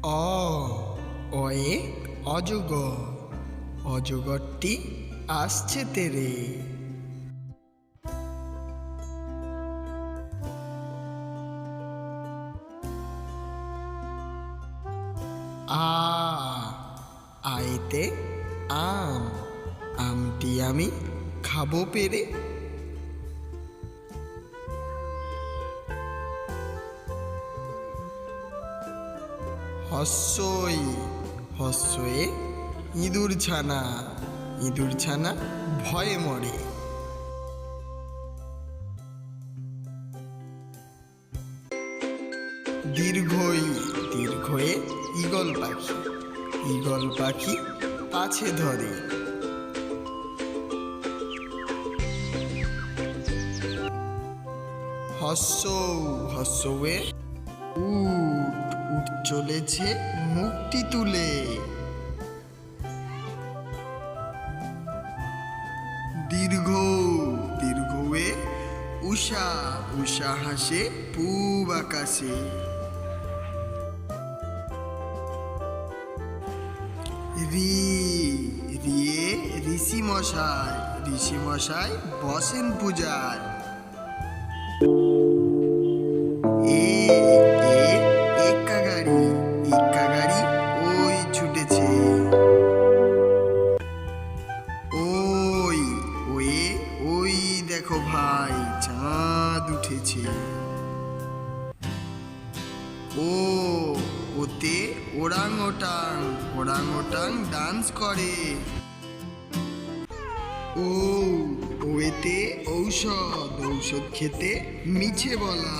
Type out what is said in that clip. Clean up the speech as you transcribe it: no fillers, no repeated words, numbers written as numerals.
অ অয়ে অজগর, অজগরটি আসছে তেরে। আ আয়েতে আম, আমটি আমি খাবো পেরে। হস্যই হস্যয়ে ইঁদুর ছানা, ইঁদুর ছানা ভয়ে মরে। দীর্ঘই দীর্ঘয়ে ঈগল পাখি, ঈগল পাখি পাছে ধরে। হস্য হস্যয়ে উট, উট চলেছে মুখটি তুলে। দীর্ঘ দীর্ঘয়ে উষা, উষা হাসে পূব আকাশে। রি রিয়ে ঋষি মশাই, ঋষি মশাই বসেন পূজায়। এ এ এক্কা গাড়ি, এক্কা গাড়ি ওই ছুটেছে। ওই ওয়ে ওই দেখো ভাই চাঁদ উঠেছে। ও ওতে ওরাং ওটাং, ওরাং ওটাং ডান্স করে। ও ওয়েতে ঔষধ, ঔষধ খেতে মিছে বলা।